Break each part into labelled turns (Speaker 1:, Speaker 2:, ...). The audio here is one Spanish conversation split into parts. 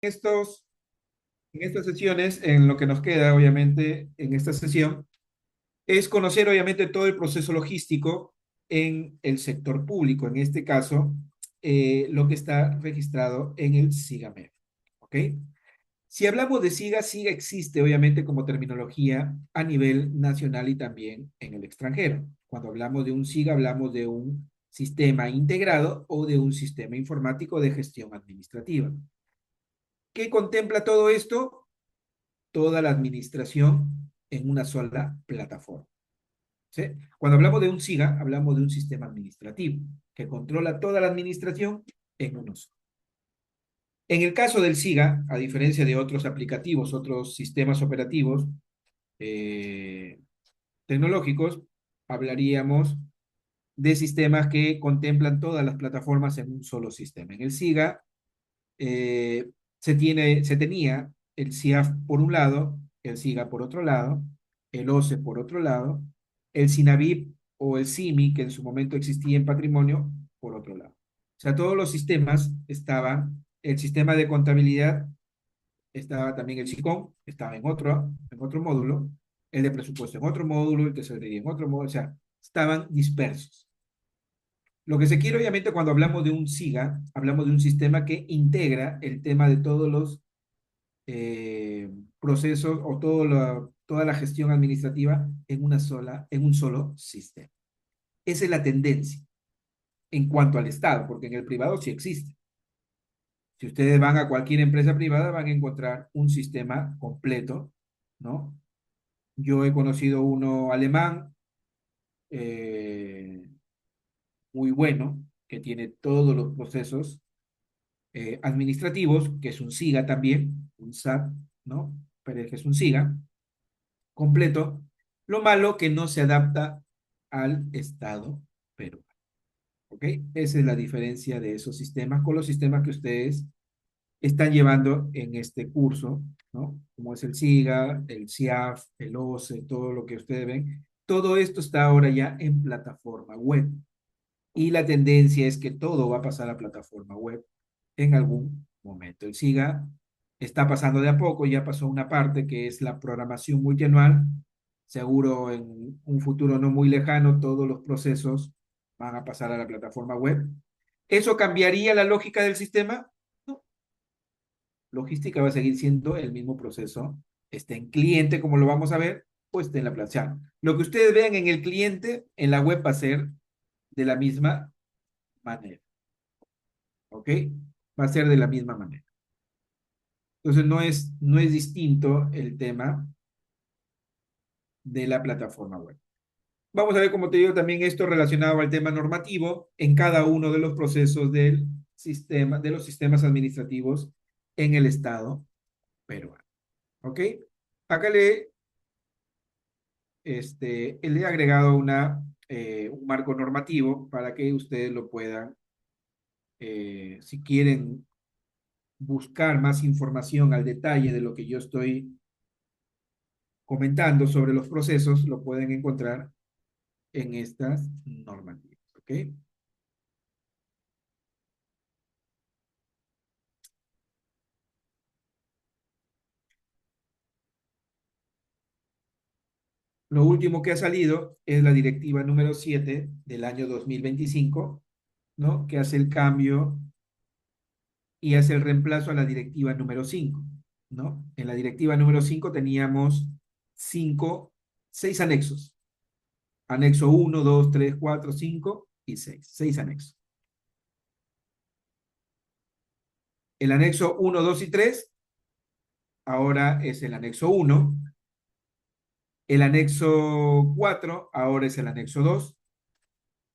Speaker 1: estos, en estas sesiones, en lo que nos queda, obviamente, en esta sesión, es conocer, obviamente, todo el proceso logístico en el sector público, en este caso, lo que está registrado en el SIGAMED. ¿Ok? Si hablamos de SIGA, SIGA existe, obviamente, como terminología a nivel nacional y también en el extranjero. Cuando hablamos de un SIGA, hablamos de un sistema integrado o de un sistema informático de gestión administrativa. ¿Qué contempla todo esto? Toda la administración en una sola plataforma. ¿Sí? Cuando hablamos de un SIGA, hablamos de un sistema administrativo que controla toda la administración en uno solo. En el caso del SIGA, a diferencia de otros aplicativos, otros sistemas operativos eh, tecnológicos, hablaríamos de sistemas que contemplan todas las plataformas en un solo sistema. En el SIGA se tenía el CIAF por un lado, el SIGA por otro lado, el OCE por otro lado, el SINAVIP o el SIMI, que en su momento existía en patrimonio, por otro lado. O sea, todos los sistemas estaban, el sistema de contabilidad estaba también el SICOM, estaba en otro módulo, el de presupuesto en otro módulo, el tesorería en otro módulo, o sea, estaban dispersos. Lo que se quiere, obviamente, cuando hablamos de un SIGA, hablamos de un sistema que integra el tema de todos los procesos o toda la gestión administrativa en un solo sistema. Esa es la tendencia en cuanto al Estado, porque en el privado sí existe. Si ustedes van a cualquier empresa privada, van a encontrar un sistema completo, ¿no? Yo he conocido uno alemán, eh, muy bueno, que tiene todos los procesos administrativos, que es un SIGA también, un SAT, ¿no? Pero es un SIGA completo. Lo malo que no se adapta al Estado peruano. ¿Ok? Esa es la diferencia de esos sistemas con los sistemas que ustedes están llevando en este curso, ¿no? Como es el SIGA, el CIAF, el OCE, todo lo que ustedes ven. Todo esto está ahora ya en plataforma web. Y la tendencia es que todo va a pasar a plataforma web en algún momento. El SIGA está pasando de a poco, ya pasó una parte que es la programación multianual. Seguro en un futuro no muy lejano todos los procesos van a pasar a la plataforma web. ¿Eso cambiaría la lógica del sistema? No. Logística va a seguir siendo el mismo proceso. Esté en cliente, como lo vamos a ver, o esté en la plataforma. Lo que ustedes vean en el cliente, en la web va a ser de la misma manera. ¿Ok? Va a ser de la misma manera. Entonces no es distinto el tema de la plataforma web. Vamos a ver, como te digo, también esto relacionado al tema normativo en cada uno de los procesos del sistema, de los sistemas administrativos en el Estado peruano. ¿Ok? Acá le he agregado un marco normativo para que ustedes lo puedan, si quieren buscar más información al detalle de lo que yo estoy comentando sobre los procesos, lo pueden encontrar en estas normativas. ¿Ok? Lo último que ha salido es la directiva número 7 del año 2025, ¿no? Que hace el cambio y hace el reemplazo a la directiva número 5, ¿no? En la directiva número 5 teníamos seis anexos. Anexo uno, 2, 3, 4, 5 y 6. Seis anexos. El anexo uno, 2 y 3 ahora es el anexo uno. El anexo 4 ahora es el anexo 2.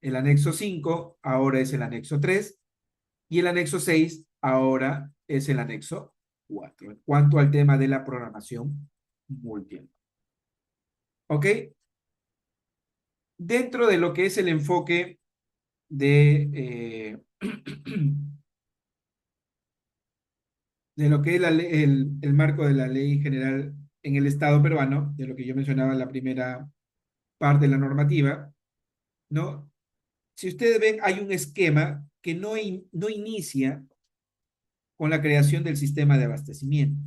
Speaker 1: El anexo 5 ahora es el anexo 3. Y el anexo 6 ahora es el anexo 4. En cuanto al tema de la programación múltiple. ¿Ok? Dentro de lo que es el enfoque de, de lo que es el marco de la ley general en el Estado peruano, de lo que yo mencionaba en la primera parte de la normativa, ¿no? Si ustedes ven, hay un esquema que no inicia con la creación del sistema de abastecimiento.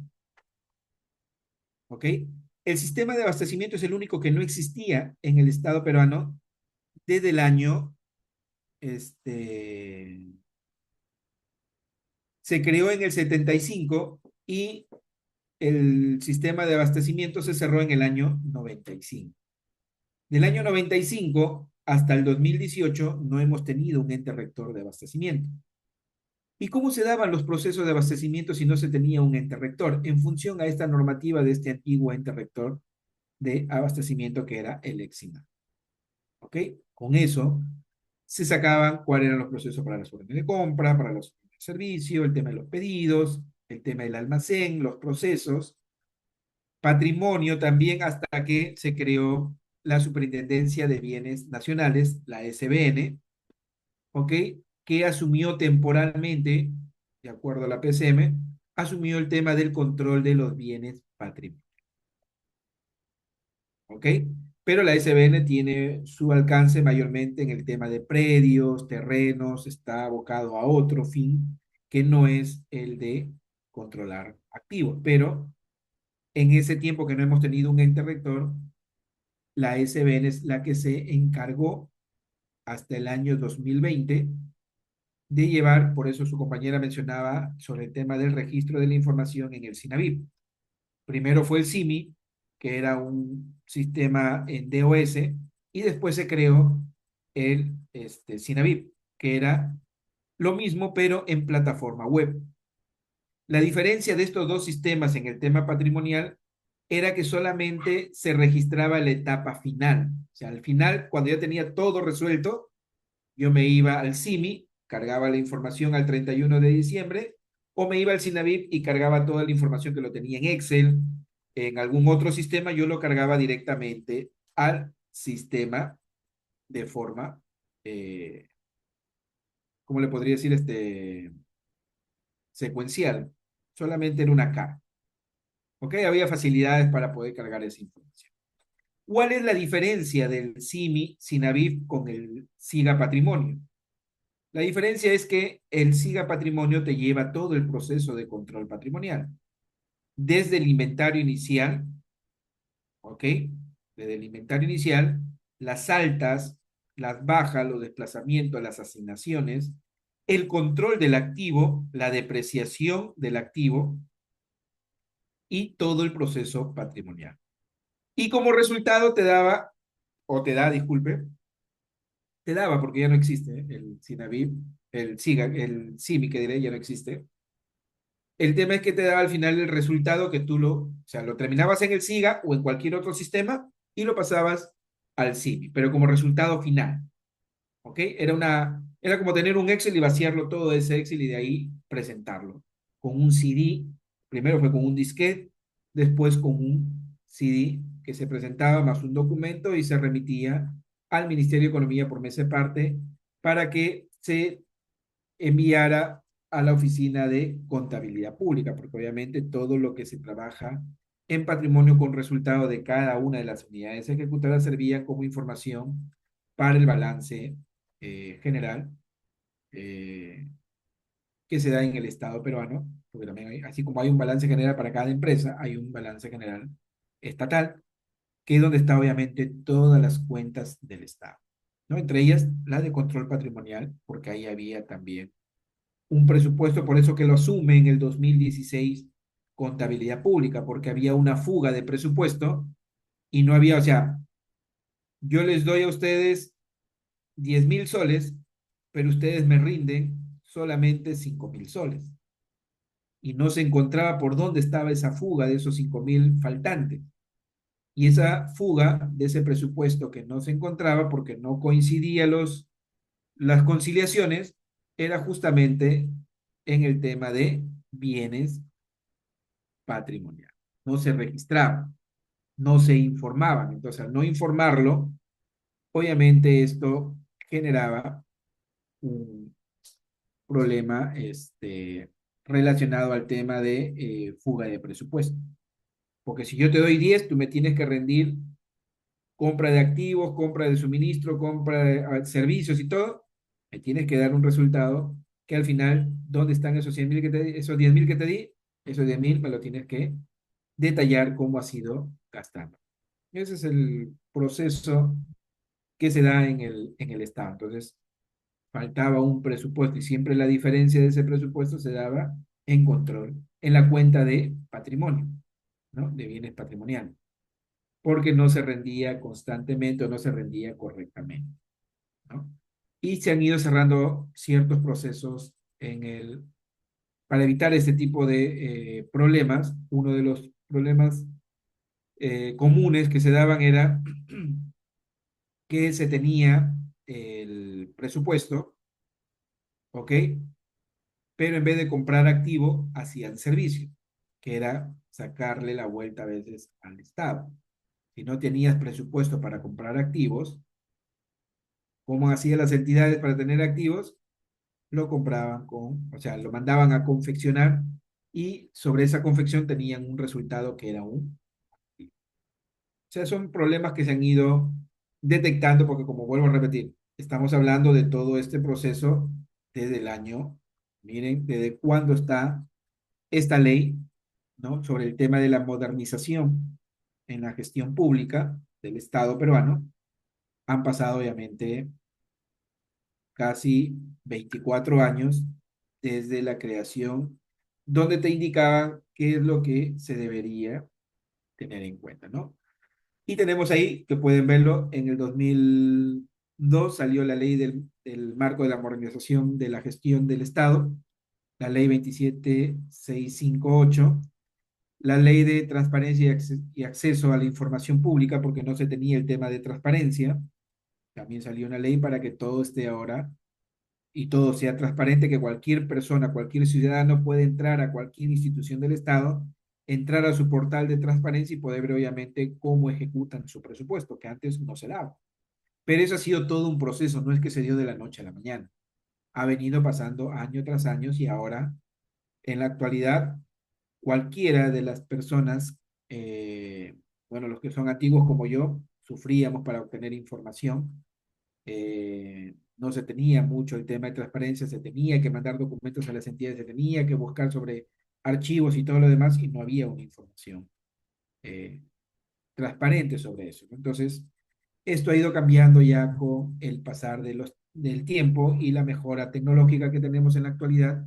Speaker 1: ¿Ok? El sistema de abastecimiento es el único que no existía en el Estado peruano desde el año, este, se creó en el 75 y el sistema de abastecimiento se cerró en el año 95. Del año 95 hasta el 2018 no hemos tenido un ente rector de abastecimiento. ¿Y cómo se daban los procesos de abastecimiento si no se tenía un ente rector? En función a esta normativa de este antiguo ente rector de abastecimiento que era el EXIMA. ¿Ok? Con eso se sacaban cuáles eran los procesos para las órdenes de compra, para los servicios, el tema de los pedidos, el tema del almacén, los procesos, patrimonio también hasta que se creó la Superintendencia de Bienes Nacionales, la SBN, ¿ok? Que asumió temporalmente, de acuerdo a la PCM, asumió el tema del control de los bienes patrimoniales, ¿ok? Pero la SBN tiene su alcance mayormente en el tema de predios, terrenos, está abocado a otro fin que no es el de controlar activos. Pero en ese tiempo que no hemos tenido un ente rector, la SBN es la que se encargó hasta el año 2020 de llevar, por eso su compañera mencionaba sobre el tema del registro de la información en el SINAVIP. Primero fue el SIMI, que era un sistema en DOS, y después se creó el SINAVIP, que era lo mismo, pero en plataforma web. La diferencia de estos dos sistemas en el tema patrimonial era que solamente se registraba la etapa final. O sea, al final, cuando ya tenía todo resuelto, yo me iba al SIMI, cargaba la información al 31 de diciembre, o me iba al SINAVIP y cargaba toda la información que lo tenía en Excel, en algún otro sistema, yo lo cargaba directamente al sistema de forma, eh, ¿cómo le podría decir? Secuencial. Solamente en una carga. ¿Ok? Había facilidades para poder cargar esa información. ¿Cuál es la diferencia del SIMI SINAVIP con el SIGA Patrimonio? La diferencia es que el SIGA Patrimonio te lleva todo el proceso de control patrimonial, desde el inventario inicial, ¿ok? Desde el inventario inicial, las altas, las bajas, los desplazamientos, las asignaciones, el control del activo, la depreciación del activo y todo el proceso patrimonial. Y como resultado te daba, o te da, disculpe, te daba, porque ya no existe el SINAVIP, el SIGA, el SIMI, que diré, ya no existe. El tema es que te daba al final el resultado que tú o sea, lo terminabas en el SIGA o en cualquier otro sistema y lo pasabas al SIMI, pero como resultado final, ¿ok? Era como tener un Excel y vaciarlo todo ese Excel y de ahí presentarlo con un CD. Primero fue con un disquete, después con un CD que se presentaba más un documento y se remitía al Ministerio de Economía por mes de parte para que se enviara a la oficina de contabilidad pública, porque obviamente todo lo que se trabaja en patrimonio con resultado de cada una de las unidades ejecutadas servía como información para el balance general eh, que se da en el Estado peruano, porque también hay, así como hay un balance general para cada empresa, hay un balance general estatal, que es donde está obviamente todas las cuentas del Estado, ¿no? Entre ellas la de control patrimonial, porque ahí había también un presupuesto, por eso que lo asume en el 2016 contabilidad pública, porque había una fuga de presupuesto y no había, o sea, yo les doy a ustedes 10.000 soles, pero ustedes me rinden solamente 5.000 soles. Y no se encontraba por dónde estaba esa fuga de esos 5.000 faltantes. Y esa fuga de ese presupuesto que no se encontraba porque no coincidía las conciliaciones era justamente en el tema de bienes patrimoniales. No se registraban, no se informaban. Entonces, al no informarlo, obviamente esto generaba un problema relacionado al tema de fuga de presupuesto. Porque si yo te doy 10, tú me tienes que rendir compra de activos, compra de suministro, compra de servicios y todo, me tienes que dar un resultado que al final, ¿dónde están esos 100.000 que te di? Esos 10.000 que te di, esos 10.000 me lo tienes que detallar cómo ha sido gastando. Ese es el proceso que se da en el Estado. Entonces, faltaba un presupuesto y siempre la diferencia de ese presupuesto se daba en control, en la cuenta de patrimonio, ¿no? De bienes patrimoniales, porque no se rendía constantemente o no se rendía correctamente, ¿no? Y se han ido cerrando ciertos procesos para evitar este tipo de problemas. Uno de los problemas comunes que se daban era que se tenía el presupuesto, ¿ok? Pero en vez de comprar activo, hacían servicio, que era sacarle la vuelta a veces al Estado. Si no tenías presupuesto para comprar activos, ¿cómo hacían las entidades para tener activos? Lo compraban o sea, lo mandaban a confeccionar y sobre esa confección tenían un resultado que era un... O sea, son problemas que se han ido detectando porque, como vuelvo a repetir, estamos hablando de todo este proceso desde el año, miren, desde cuándo está esta ley, ¿no? Sobre el tema de la modernización en la gestión pública del Estado peruano. Han pasado, obviamente, casi 24 años desde la creación, donde te indicaban qué es lo que se debería tener en cuenta, ¿no? Y tenemos ahí, que pueden verlo, en el 2002 salió la ley del marco de la modernización de la gestión del Estado, la ley 27658, la ley de transparencia y acceso a la información pública, porque no se tenía el tema de transparencia. También salió una ley para que todo esté ahora y todo sea transparente, que cualquier persona, cualquier ciudadano puede entrar a cualquier institución del Estado, entrar a su portal de transparencia y poder ver obviamente cómo ejecutan su presupuesto, que antes no se daba. Pero eso ha sido todo un proceso, no es que se dio de la noche a la mañana. Ha venido pasando año tras año y ahora, en la actualidad, cualquiera de las personas, bueno, los que son antiguos como yo, sufríamos para obtener información. No se tenía mucho el tema de transparencia, se tenía que mandar documentos a las entidades, se tenía que buscar sobre archivos y todo lo demás y no había una información eh, transparente sobre eso, ¿no? Entonces, esto ha ido cambiando ya con el pasar del tiempo y la mejora tecnológica que tenemos en la actualidad,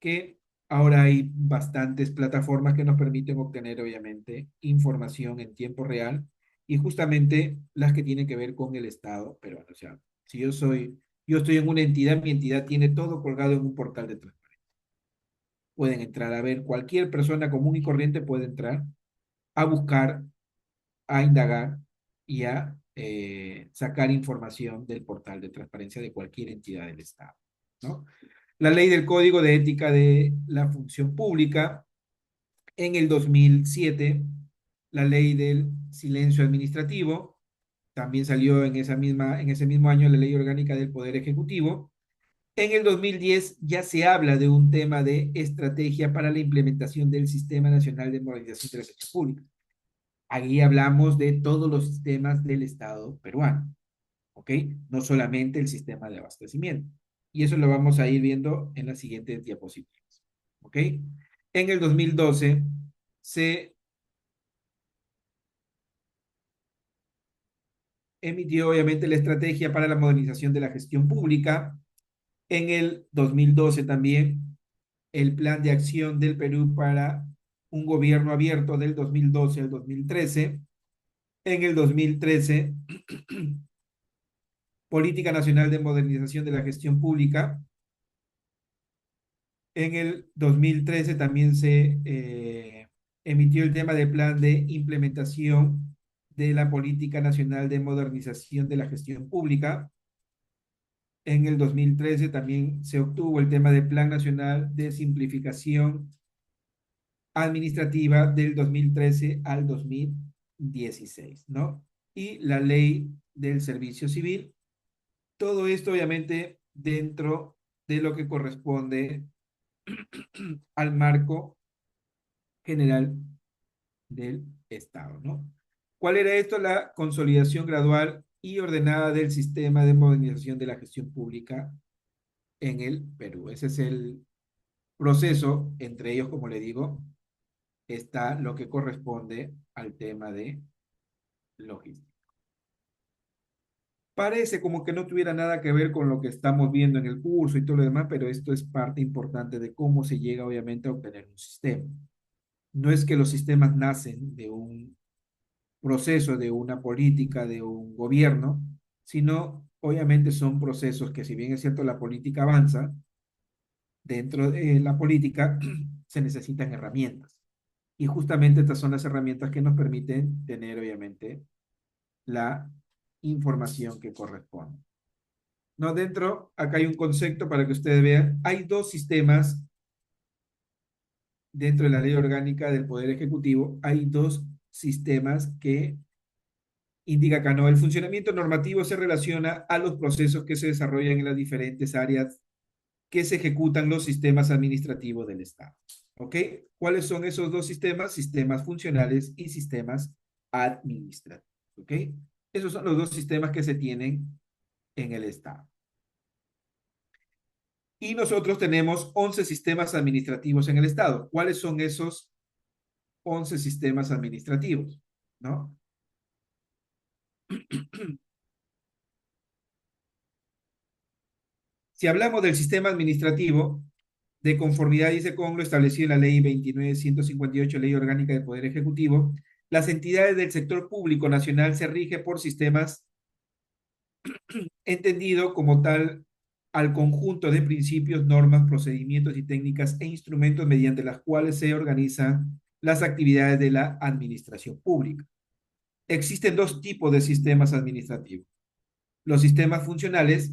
Speaker 1: que ahora hay bastantes plataformas que nos permiten obtener, obviamente, información en tiempo real y justamente las que tienen que ver con el Estado peruano. O sea, si yo estoy en una entidad, mi entidad tiene todo colgado en un portal de transparencia. Pueden entrar a ver, cualquier persona común y corriente puede entrar a buscar, a indagar y a sacar información del portal de transparencia de cualquier entidad del Estado, ¿no? La ley del Código de Ética de la Función Pública en el 2007, la ley del silencio administrativo, también salió en ese mismo año la ley orgánica del Poder Ejecutivo. En el 2010 ya se habla de un tema de estrategia para la implementación del Sistema Nacional de Modernización de la Gestión Pública. Ahí hablamos de todos los sistemas del Estado peruano, ¿ok? No solamente el sistema de abastecimiento. Y eso lo vamos a ir viendo en las siguientes diapositivas, ¿ok? En el 2012 se emitió obviamente la estrategia para la modernización de la gestión pública. En el 2012 también el plan de acción del Perú para un gobierno abierto del 2012 al 2013. En el 2013 Política Nacional de Modernización de la Gestión Pública. En el 2013 también se emitió el tema del plan de implementación de la Política Nacional de Modernización de la Gestión Pública. En el 2013 también se obtuvo el tema del Plan Nacional de Simplificación Administrativa del 2013 al 2016, ¿no? Y la ley del servicio civil. Todo esto obviamente dentro de lo que corresponde al marco general del Estado, ¿no? ¿Cuál era esto? La consolidación gradual y ordenada del sistema de modernización de la gestión pública en el Perú. Ese es el proceso. Entre ellos, como le digo, está lo que corresponde al tema de logística. Parece como que no tuviera nada que ver con lo que estamos viendo en el curso y todo lo demás, pero esto es parte importante de cómo se llega, obviamente, a obtener un sistema. No es que los sistemas nacen de un proceso, de una política, de un gobierno, sino, obviamente, son procesos que, si bien es cierto, la política avanza, dentro de la política se necesitan herramientas. Y justamente estas son las herramientas que nos permiten tener, obviamente, la información que corresponde. No, dentro, acá hay un concepto para que ustedes vean. Hay dos sistemas dentro de la ley orgánica del Poder Ejecutivo. Hay dos sistemas que indica acá, ¿no? El funcionamiento normativo se relaciona a los procesos que se desarrollan en las diferentes áreas que se ejecutan los sistemas administrativos del Estado. ¿Ok? ¿Cuáles son esos dos sistemas? Sistemas funcionales y sistemas administrativos. ¿Ok? Esos son los dos sistemas que se tienen en el Estado. Y nosotros tenemos 11 sistemas administrativos en el Estado. ¿Cuáles son esos 11 sistemas administrativos? ¿No? Si hablamos del sistema administrativo, de conformidad, dice, con lo establecido en la Ley 29.158, Ley Orgánica del Poder Ejecutivo, las entidades del sector público nacional se rigen por sistemas entendido como tal al conjunto de principios, normas, procedimientos y técnicas e instrumentos mediante las cuales se organizan las actividades de la administración pública. Existen dos tipos de sistemas administrativos: los sistemas funcionales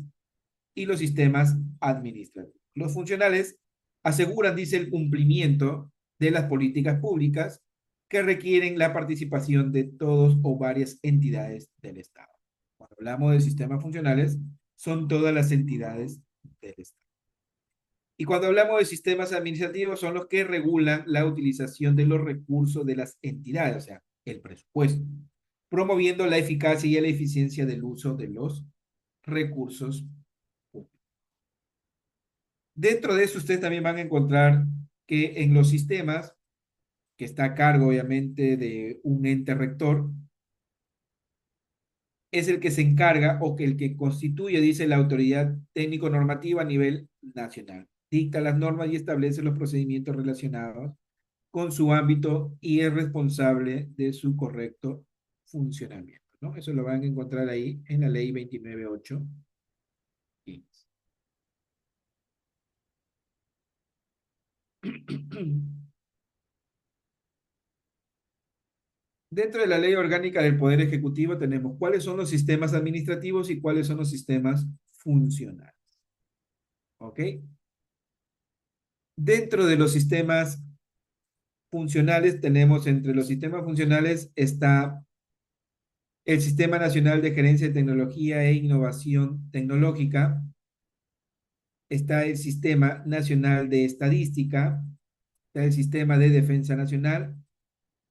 Speaker 1: y los sistemas administrativos. Los funcionales aseguran, dice, el cumplimiento de las políticas públicas que requieren la participación de todos o varias entidades del Estado. Cuando hablamos de sistemas funcionales, son todas las entidades del Estado. Y cuando hablamos de sistemas administrativos, son los que regulan la utilización de los recursos de las entidades, o sea, el presupuesto, promoviendo la eficacia y la eficiencia del uso de los recursos públicos. Dentro de eso, ustedes también van a encontrar que en los sistemas, que está a cargo obviamente de un ente rector, es el que se encarga o que el que constituye, dice, la autoridad técnico-normativa a nivel nacional. Dicta las normas y establece los procedimientos relacionados con su ámbito y es responsable de su correcto funcionamiento, ¿no? Eso lo van a encontrar ahí en la ley 29.8. Dentro de la ley orgánica del Poder Ejecutivo tenemos cuáles son los sistemas administrativos y cuáles son los sistemas funcionales. ¿Ok? Dentro de los sistemas funcionales tenemos, entre los sistemas funcionales está el Sistema Nacional de Gerencia de Tecnología e Innovación Tecnológica, está el Sistema Nacional de Estadística, está el Sistema de Defensa Nacional,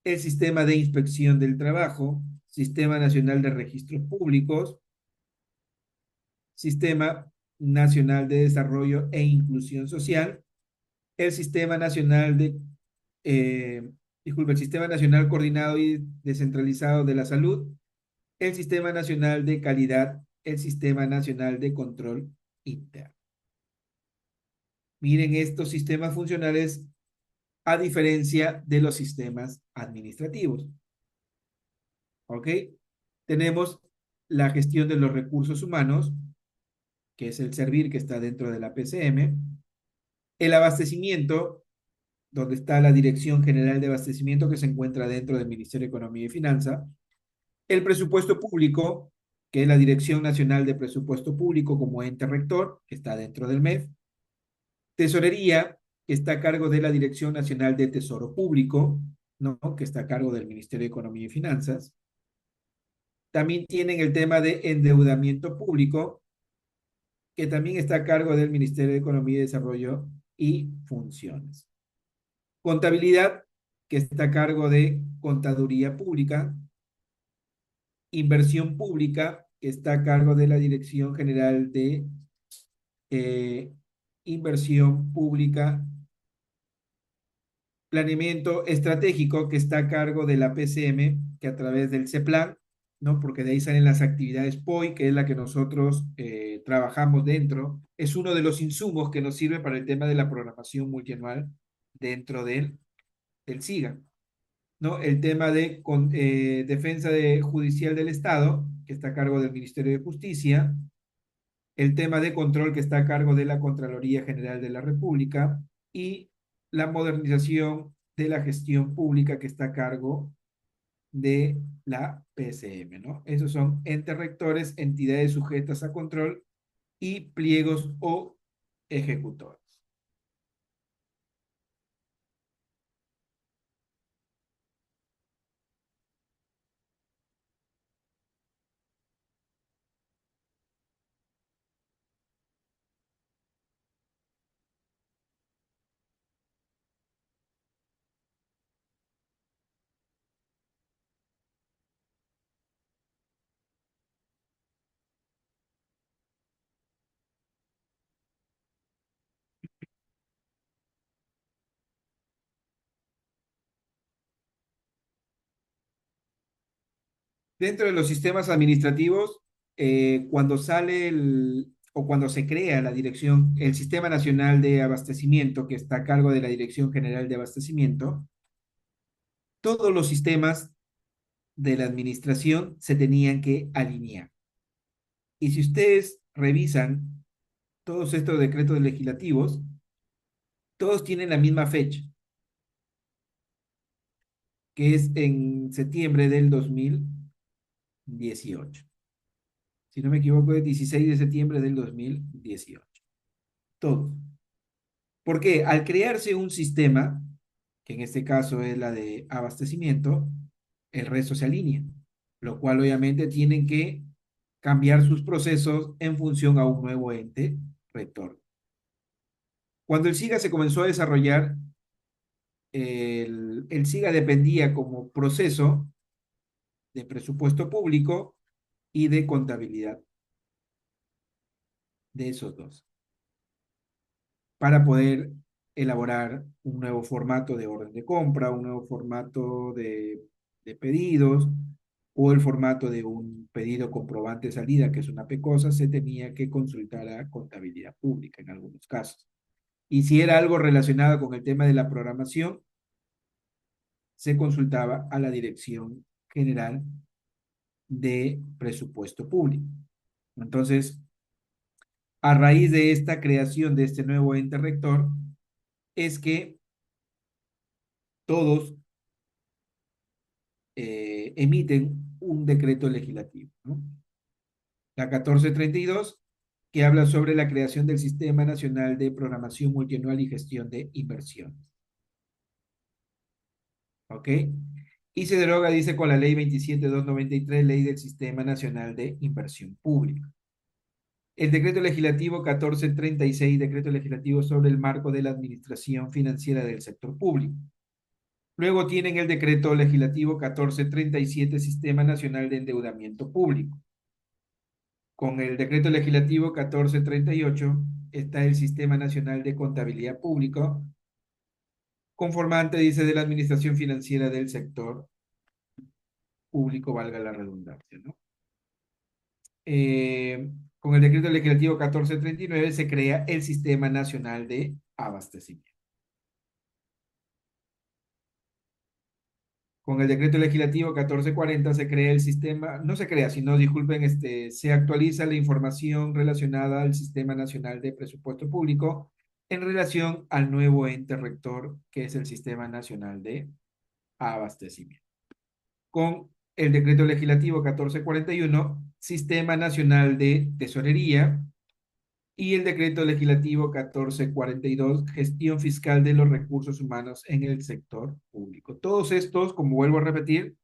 Speaker 1: el Sistema de Inspección del Trabajo, Sistema Nacional de Registros Públicos, Sistema Nacional de Desarrollo e Inclusión Social, el Sistema Nacional de, disculpe, el Sistema Nacional Coordinado y Descentralizado de la Salud, el Sistema Nacional de Calidad, el Sistema Nacional de Control Interno. Miren estos sistemas funcionales a diferencia de los sistemas administrativos. ¿Ok? Tenemos la gestión de los recursos humanos, que es el servir que está dentro de la PCM, el abastecimiento, donde está la Dirección General de Abastecimiento que se encuentra dentro del Ministerio de Economía y Finanzas, el presupuesto público, que es la Dirección Nacional de Presupuesto Público como ente rector, que está dentro del MEF, tesorería, que está a cargo de la Dirección Nacional de Tesoro Público, ¿no? Que está a cargo del Ministerio de Economía y Finanzas. También tienen el tema de endeudamiento público, que también está a cargo del Ministerio de Economía y Desarrollo y Funciones. Contabilidad, que está a cargo de Contaduría Pública. Inversión Pública, que está a cargo de la Dirección General de inversión pública, planeamiento estratégico que está a cargo de la PCM, que a través del CEPLAN, ¿no? Porque de ahí salen las actividades POI, que es la que nosotros trabajamos dentro, es uno de los insumos que nos sirve para el tema de la programación multianual dentro del SIGA, ¿no? El tema de defensa judicial del Estado, que está a cargo del Ministerio de Justicia, el tema de control que está a cargo de la Contraloría General de la República y la modernización de la gestión pública que está a cargo de la PCM, ¿no? Esos son entes rectores, entidades sujetas a control y pliegos o ejecutores. Dentro de los sistemas administrativos, cuando sale o cuando se crea la dirección, el Sistema Nacional de Abastecimiento, que está a cargo de la Dirección General de Abastecimiento, todos los sistemas de la administración se tenían que alinear. Y si ustedes revisan todos estos decretos legislativos, todos tienen la misma fecha, que es en septiembre del 2018. Si no me equivoco, es 16 de septiembre del 2018. Todos. Porque al crearse un sistema, que en este caso es la de abastecimiento, el resto se alinea, lo cual obviamente tienen que cambiar sus procesos en función a un nuevo ente rector. Cuando el SIGA se comenzó a desarrollar, el SIGA dependía como proceso de presupuesto público y de contabilidad, de esos dos, para poder elaborar un nuevo formato de orden de compra, un nuevo formato de pedidos o el formato de un pedido comprobante de salida, que es una PECOSA, se tenía que consultar a contabilidad pública en algunos casos. Y si era algo relacionado con el tema de la programación, se consultaba a la Dirección General de Presupuesto Público. Entonces, a raíz de esta creación de este nuevo ente rector, es que todos emiten un decreto legislativo, ¿no? La 1432, que habla sobre la creación del Sistema Nacional de Programación Multianual y Gestión de Inversiones. ¿Ok? Y se deroga, dice, con la ley 27293, ley del Sistema Nacional de Inversión Pública. El decreto legislativo 1436, decreto legislativo sobre el marco de la administración financiera del sector público. Luego tienen el decreto legislativo 1437, Sistema Nacional de Endeudamiento Público. Con el decreto legislativo 1438 está el Sistema Nacional de Contabilidad Público, conformante, dice, de la administración financiera del sector público, valga la redundancia, ¿no? Con el decreto legislativo 1439 se crea el Sistema Nacional de Abastecimiento. Con el decreto legislativo 1440 se crea el sistema, no se crea, sino, disculpen, se actualiza la información relacionada al Sistema Nacional de Presupuesto Público en relación al nuevo ente rector, que es el Sistema Nacional de Abastecimiento. Con el decreto legislativo 1441, Sistema Nacional de Tesorería, y el decreto legislativo 1442, gestión fiscal de los recursos humanos en el sector público. Todos estos, como vuelvo a repetir,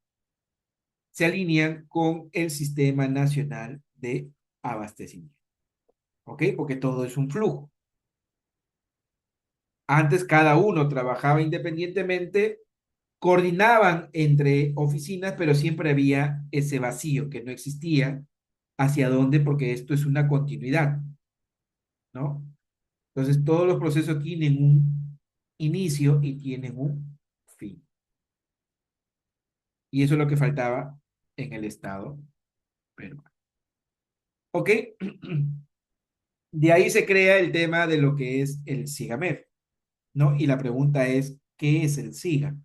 Speaker 1: se alinean con el Sistema Nacional de Abastecimiento. ¿Ok? Porque todo es un flujo. Antes cada uno trabajaba independientemente, coordinaban entre oficinas, pero siempre había ese vacío que no existía. ¿Hacia dónde? Porque esto es una continuidad, ¿no? Entonces, todos los procesos tienen un inicio y tienen un fin. Y eso es lo que faltaba en el Estado peruano. ¿Ok? De ahí se crea el tema de lo que es el SIGAMEF, ¿no? Y la pregunta es, ¿qué es el SIGA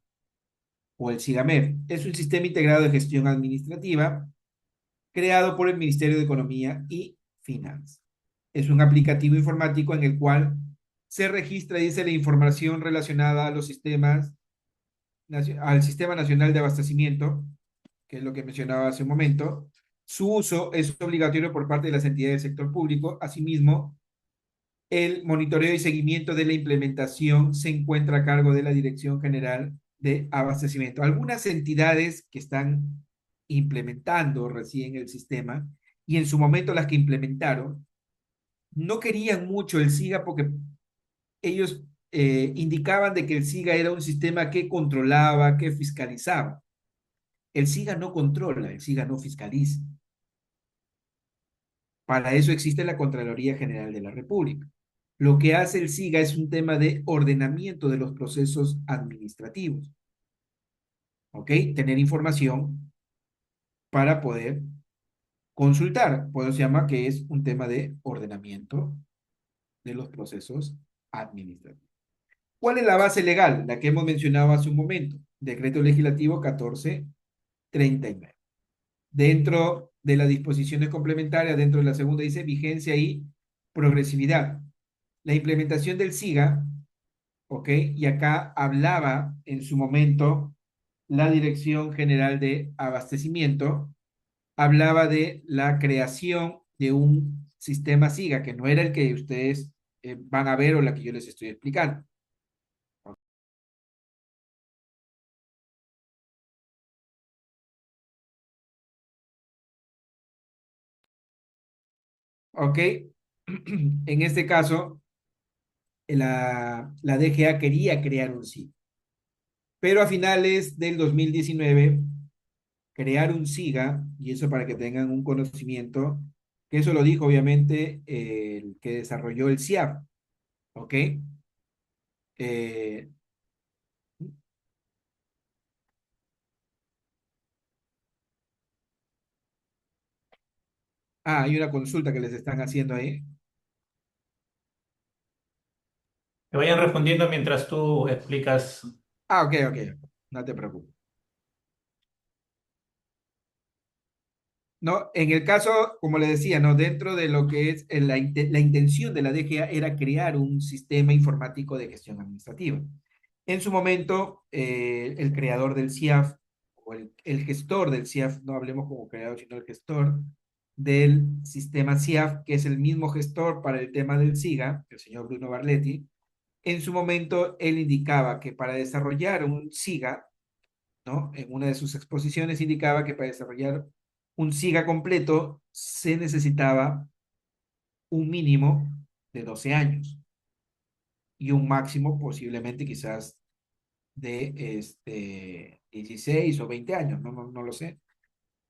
Speaker 1: o el SIGAMEF? Es un sistema integrado de gestión administrativa creado por el Ministerio de Economía y Finanzas. Es un aplicativo informático en el cual se registra y dice la información relacionada a los sistemas, al Sistema Nacional de Abastecimiento, que es lo que mencionaba hace un momento. Su uso es obligatorio por parte de las entidades del sector público. Asimismo, el monitoreo y seguimiento de la implementación se encuentra a cargo de la Dirección General de Abastecimiento. Algunas entidades que están implementando recién el sistema y en su momento las que implementaron no querían mucho el SIGA porque ellos indicaban de que el SIGA era un sistema que controlaba, que fiscalizaba. El SIGA no controla, el SIGA no fiscaliza. Para eso existe la Contraloría General de la República. Lo que hace el SIGA es un tema de ordenamiento de los procesos administrativos, ¿ok? Tener información para poder consultar, por eso se llama que es un tema de ordenamiento de los procesos administrativos. ¿Cuál es la base legal? La que hemos mencionado hace un momento, Decreto Legislativo 1439. Dentro de las disposiciones complementarias, dentro de la segunda dice vigencia y progresividad. La implementación del SIGA, ¿ok? Y acá hablaba en su momento la Dirección General de Abastecimiento, hablaba de la creación de un sistema SIGA, que no era el que ustedes van a ver o la que yo les estoy explicando. ¿Ok? En este caso, la DGA quería crear un SIGA, pero a finales del 2019 crear un SIGA, y eso para que tengan un conocimiento, que eso lo dijo obviamente el que desarrolló el CIAP, ¿ok? Eh, hay una consulta que les están haciendo ahí.
Speaker 2: Que vayan respondiendo mientras tú explicas.
Speaker 1: Ok, ok, no te preocupes. No, en el caso, como le decía, no, dentro de lo que es la intención de la DGA era crear un sistema informático de gestión administrativa. En su momento, el creador del CIAF, o el gestor del CIAF, no hablemos como creador, sino el gestor del sistema CIAF, que es el mismo gestor para el tema del SIGA, el señor Bruno Barletti, en su momento él indicaba que para desarrollar un SIGA, ¿no? En una de sus exposiciones indicaba que para desarrollar un SIGA completo se necesitaba un mínimo de 12 años y un máximo posiblemente quizás de 16 o 20 años, no lo sé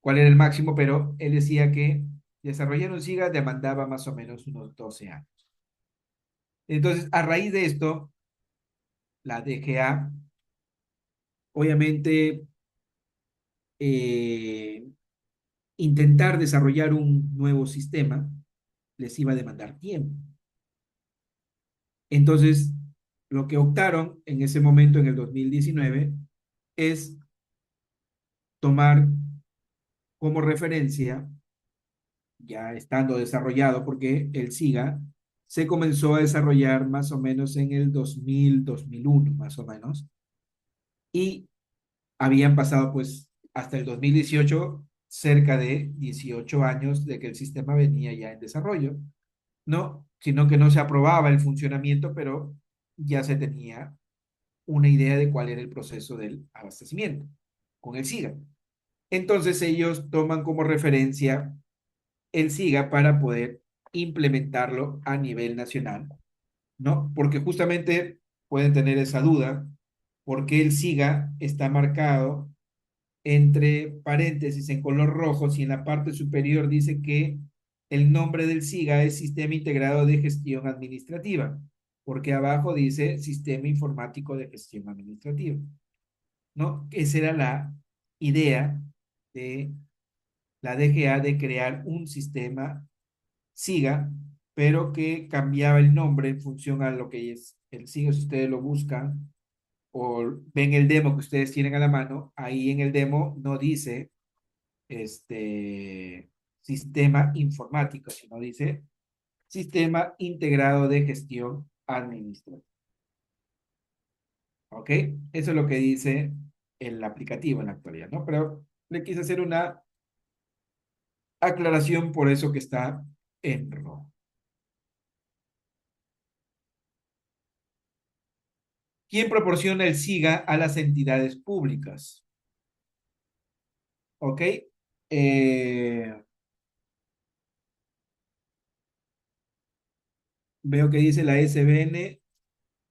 Speaker 1: cuál era el máximo, pero él decía que desarrollar un SIGA demandaba más o menos unos 12 años. Entonces, a raíz de esto, la DGA, obviamente, eh, intentar desarrollar un nuevo sistema les iba a demandar tiempo. Entonces, lo que optaron en ese momento, en el 2019, es tomar como referencia, ya estando desarrollado, porque el SIGA se comenzó a desarrollar más o menos en el 2000, 2001, más o menos, y habían pasado pues hasta el 2018 cerca de 18 años de que el sistema venía ya en desarrollo, ¿no? Sino que no se aprobaba el funcionamiento, pero ya se tenía una idea de cuál era el proceso del abastecimiento con el SIGA. Entonces ellos toman como referencia el SIGA para poder implementarlo a nivel nacional, ¿no? Porque justamente pueden tener esa duda, porque el SIGA está marcado entre paréntesis en color rojo si en la parte superior dice que el nombre del SIGA es Sistema Integrado de Gestión Administrativa, porque abajo dice Sistema Informático de Gestión Administrativa, ¿no? Esa era la idea de la DGA de crear un sistema SIGA, pero que cambiaba el nombre en función a lo que es el SIGA. Si ustedes lo buscan o ven el demo que ustedes tienen a la mano, ahí en el demo no dice sistema informático, sino dice sistema integrado de gestión administrativa. ¿Ok? Eso es lo que dice el aplicativo en la actualidad, ¿no? Pero le quise hacer una aclaración por eso que está en rojo. ¿Quién proporciona el SIGA a las entidades públicas? ¿Ok? Veo que dice la SBN,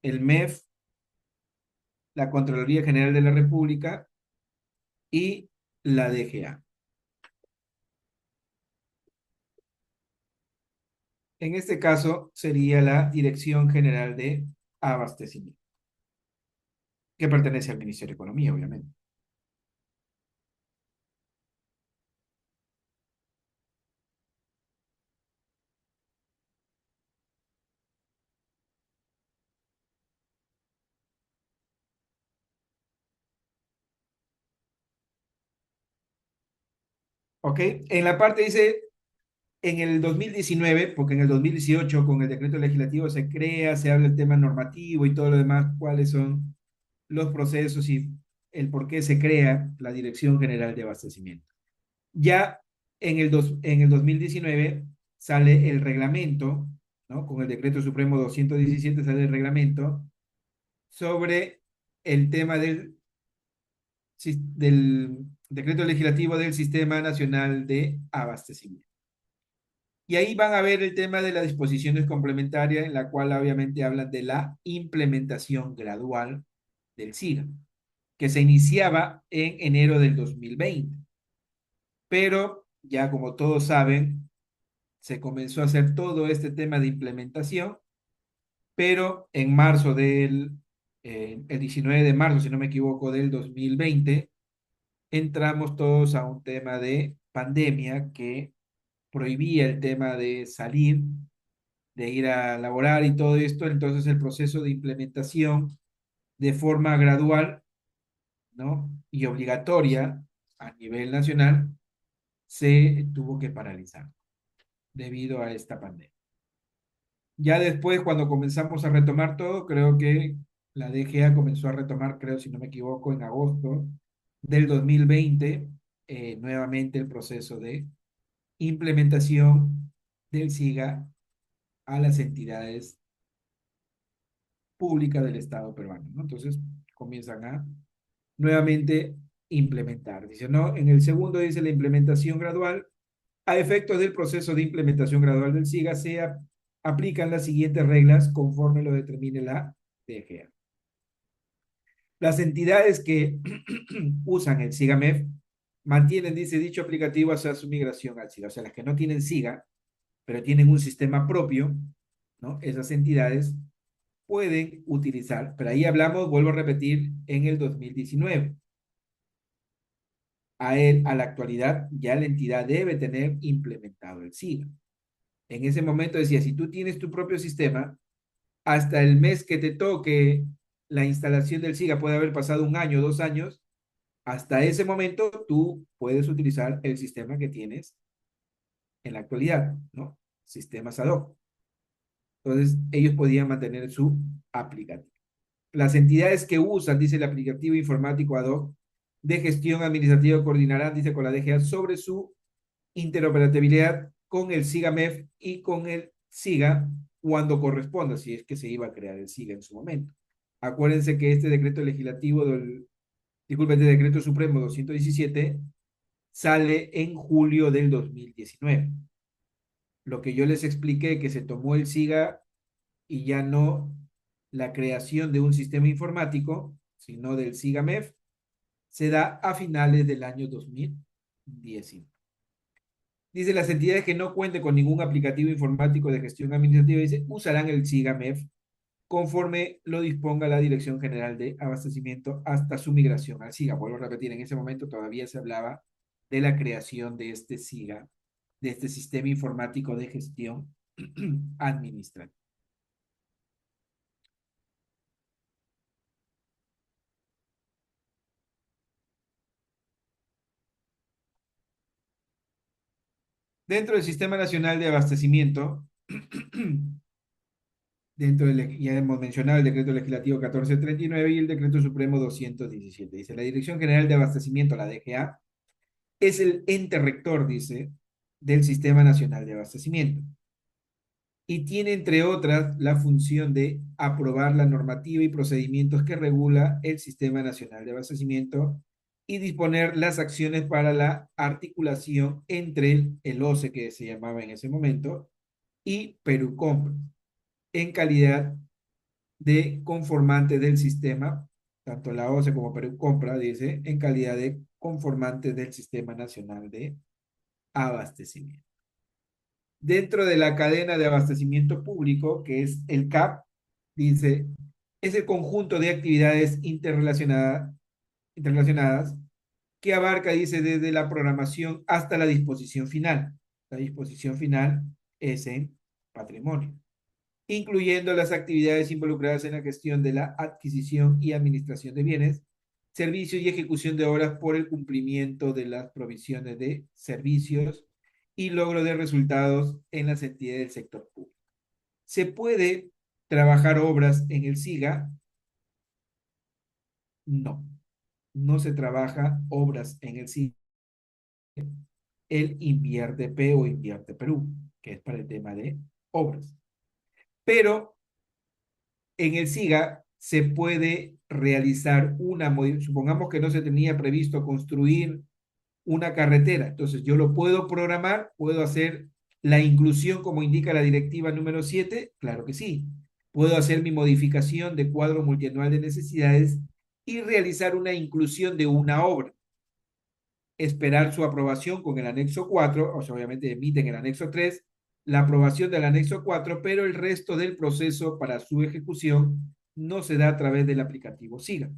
Speaker 1: el MEF, la Contraloría General de la República y la DGA. En este caso sería la Dirección General de Abastecimiento, que pertenece al Ministerio de Economía, obviamente. ¿Ok? En la parte dice, en el 2019, porque en el 2018 con el decreto legislativo se crea, se habla del tema normativo y todo lo demás, cuáles son los procesos y el por qué se crea la Dirección General de Abastecimiento. Ya en el 2019 sale el reglamento, ¿no? Con el decreto supremo 217 sale el reglamento sobre el tema del decreto legislativo del Sistema Nacional de Abastecimiento. Y ahí van a ver el tema de las disposiciones complementarias, en la cual obviamente hablan de la implementación gradual del SIGA, que se iniciaba en enero del 2020. Pero ya como todos saben, se comenzó a hacer todo este tema de implementación, pero en marzo el 19 de marzo, si no me equivoco, del 2020, entramos todos a un tema de pandemia que prohibía el tema de salir, de ir a laborar y todo esto. Entonces el proceso de implementación de forma gradual, ¿no? Y obligatoria a nivel nacional se tuvo que paralizar debido a esta pandemia. Ya después, cuando comenzamos a retomar todo, creo que la DGA comenzó a retomar, creo, si no me equivoco, en agosto del 2020, nuevamente el proceso de implementación del SIGA a las entidades públicas del Estado peruano, ¿no? Entonces, comienzan a nuevamente implementar. Dice, no, en el segundo dice la implementación gradual. A efectos del proceso de implementación gradual del SIGA se aplican las siguientes reglas conforme lo determine la DGA. Las entidades que usan el SIGA-MEF mantienen, dice, dicho aplicativo hasta su migración al SIGA. O sea, las que no tienen SIGA, pero tienen un sistema propio, ¿no? Esas entidades pueden utilizar, pero ahí hablamos, vuelvo a repetir, en el 2019. A la actualidad, ya la entidad debe tener implementado el SIGA. En ese momento decía, si tú tienes tu propio sistema, hasta el mes que te toque la instalación del SIGA, puede haber pasado un año, 2 años, hasta ese momento tú puedes utilizar el sistema que tienes en la actualidad, ¿no? Sistemas ad hoc. Entonces, ellos podían mantener su aplicativo. Las entidades que usan, dice el aplicativo informático ad hoc de gestión administrativa coordinarán, dice, con la DGA sobre su interoperabilidad con el SIGA-MEF y con el SIGA cuando corresponda, si es que se iba a crear el SIGA en su momento. Acuérdense que este decreto legislativo disculpen, este decreto supremo 217 sale en julio del 2019. Lo que yo les expliqué, que se tomó el SIGA y ya no la creación de un sistema informático, sino del SIGA-MEF, se da a finales del año 2019. Dice, las entidades que no cuenten con ningún aplicativo informático de gestión administrativa, dice, usarán el SIGA-MEF conforme lo disponga la Dirección General de Abastecimiento hasta su migración al SIGA. Vuelvo a repetir, en ese momento todavía se hablaba de la creación de este SIGA, de este Sistema Informático de Gestión Administrativa. Dentro del Sistema Nacional de Abastecimiento, ya hemos mencionado el decreto legislativo 1439 y el decreto supremo 217. Dice, la Dirección General de Abastecimiento, la DGA, es el ente rector, dice, del Sistema Nacional de Abastecimiento. Y tiene, entre otras, la función de aprobar la normativa y procedimientos que regula el Sistema Nacional de Abastecimiento y disponer las acciones para la articulación entre el OCE, que se llamaba en ese momento, y Perucom, en calidad de conformante del sistema, tanto la OCE como Perú Compra, dice, en calidad de conformante del Sistema Nacional de Abastecimiento. Dentro de la cadena de abastecimiento público, que es el CAP, dice, es el conjunto de actividades interrelacionadas que abarca, dice, desde la programación hasta la disposición final. La disposición final es en patrimonio, incluyendo las actividades involucradas en la gestión de la adquisición y administración de bienes, servicios y ejecución de obras por el cumplimiento de las provisiones de servicios y logro de resultados en las entidades del sector público. ¿Se puede trabajar obras en el SIGA? No, no se trabaja obras en el SIGA. El Invierte P o Invierte Perú, que es para el tema de obras. Pero en el SIGA se puede realizar supongamos que no se tenía previsto construir una carretera, entonces yo lo puedo programar, puedo hacer la inclusión como indica la directiva número 7, claro que sí. Puedo hacer mi modificación de cuadro multianual de necesidades y realizar una inclusión de una obra. Esperar su aprobación con el anexo 4, o sea, obviamente emiten el anexo 3, la aprobación del anexo 4, pero el resto del proceso para su ejecución no se da a través del aplicativo SIGA,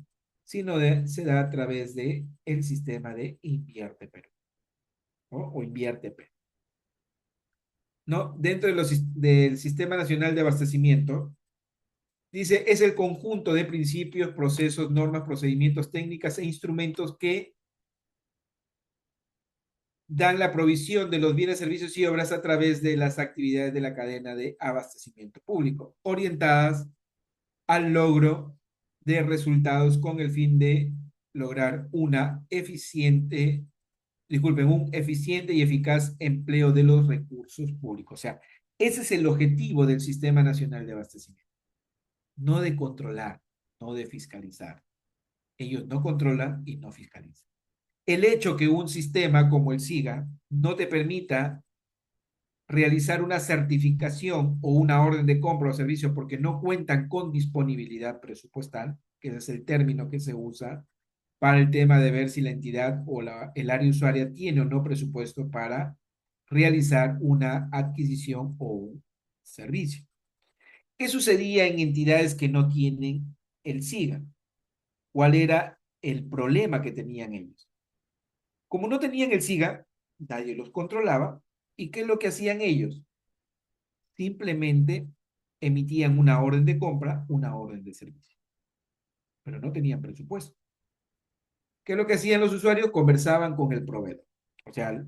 Speaker 1: sino se da a través del sistema de Invierte Perú, ¿no? O Invierte Perú. ¿No? Dentro del Sistema Nacional de Abastecimiento, dice, es el conjunto de principios, procesos, normas, procedimientos, técnicas e instrumentos que dan la provisión de los bienes, servicios y obras a través de las actividades de la cadena de abastecimiento público, orientadas al logro de resultados con el fin de lograr un eficiente y eficaz empleo de los recursos públicos. O sea, ese es el objetivo del Sistema Nacional de Abastecimiento. No de controlar, no de fiscalizar. Ellos no controlan y no fiscalizan. El hecho que un sistema como el SIGA no te permita realizar una certificación o una orden de compra o servicio porque no cuentan con disponibilidad presupuestal, que ese es el término que se usa para el tema de ver si la entidad o el área usuaria tiene o no presupuesto para realizar una adquisición o un servicio. ¿Qué sucedía en entidades que no tienen el SIGA? ¿Cuál era el problema que tenían ellos? Como no tenían el SIGA, nadie los controlaba. ¿Y qué es lo que hacían ellos? Simplemente emitían una orden de compra, una orden de servicio, pero no tenían presupuesto. ¿Qué es lo que hacían los usuarios? Conversaban con el proveedor. O sea,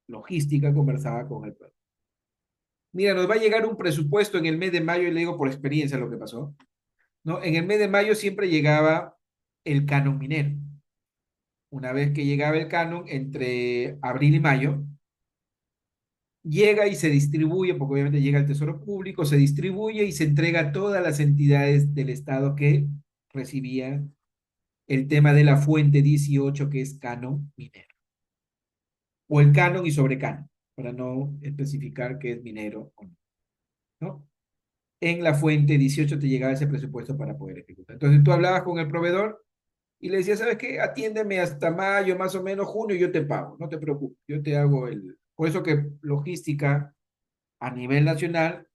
Speaker 1: logística conversaba con el proveedor. Mira, nos va a llegar un presupuesto en el mes de mayo, y le digo por experiencia lo que pasó, ¿no? En el mes de mayo siempre llegaba el canon minero. Una vez que llegaba el canon, entre abril y mayo, llega y se distribuye, porque obviamente llega al Tesoro Público, se distribuye y se entrega a todas las entidades del Estado que recibían el tema de la fuente 18, que es canon minero, o el canon y sobrecanon, para no especificar qué es minero o no, ¿no? En la fuente 18 te llegaba ese presupuesto para poder ejecutar. Entonces tú hablabas con el proveedor y le decías, ¿sabes qué? Atiéndeme hasta mayo, más o menos junio, y yo te pago, no te preocupes, yo te hago Por eso que logística a nivel nacional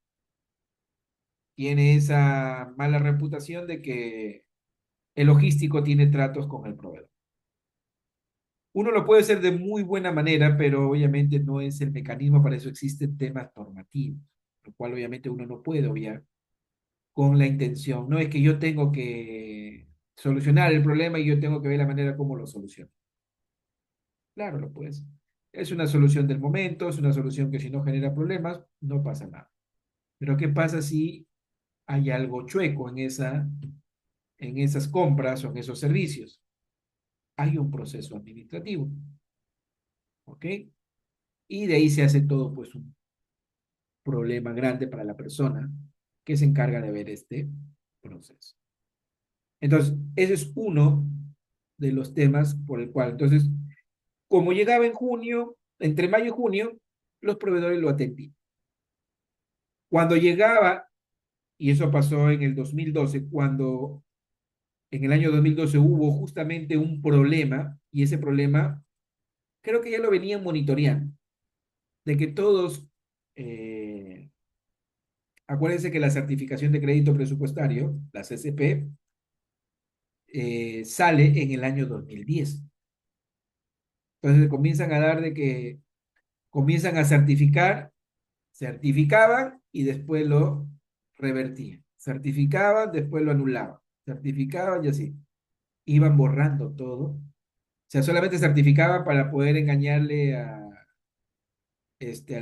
Speaker 1: tiene esa mala reputación de que el logístico tiene tratos con el proveedor. Uno lo puede hacer de muy buena manera, pero obviamente no es el mecanismo, para eso existen temas normativos, lo cual obviamente uno no puede obviar con la intención. No es que yo tengo que solucionar el problema y yo tengo que ver la manera como lo soluciono. Claro, lo puedes. Es una solución del momento, es una solución que si no genera problemas, no pasa nada. Pero ¿qué pasa si hay algo chueco en esas compras o en esos servicios? Hay un proceso administrativo, ¿ok? Y de ahí se hace todo, pues, un problema grande para la persona que se encarga de ver este proceso. Entonces, ese es uno de los temas por el cual, entonces, como llegaba en junio, entre mayo y junio, los proveedores lo atendían. Cuando llegaba, y eso pasó en el 2012, cuando en el año 2012 hubo justamente un problema, y ese problema creo que ya lo venían monitoreando, de que todos, acuérdense que la certificación de crédito presupuestario, la CCP, sale en el año 2010. Entonces comienzan a dar de que comienzan a certificar, certificaban y después lo revertían. Certificaban, después lo anulaban. Certificaban y así. Iban borrando todo. O sea, solamente certificaban para poder engañarle al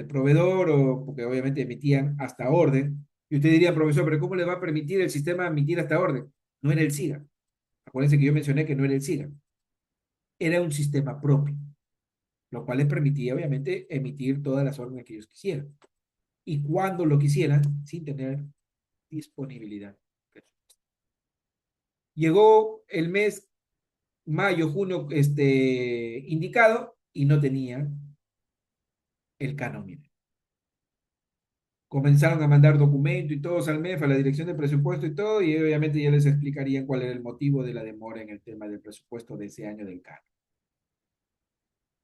Speaker 1: proveedor o porque obviamente emitían hasta orden. Y usted diría, profesor, pero ¿cómo le va a permitir el sistema emitir hasta orden? No era el SIGA. Acuérdense que yo mencioné que no era el SIGA. Era un sistema propio, lo cual les permitía obviamente emitir todas las órdenes que ellos quisieran y cuando lo quisieran sin tener disponibilidad. Llegó el mes mayo, junio, indicado y no tenía el canon. Comenzaron a mandar documento y todos al MEF, a la dirección de presupuesto y todo, y obviamente ya les explicarían cuál era el motivo de la demora en el tema del presupuesto de ese año del canon.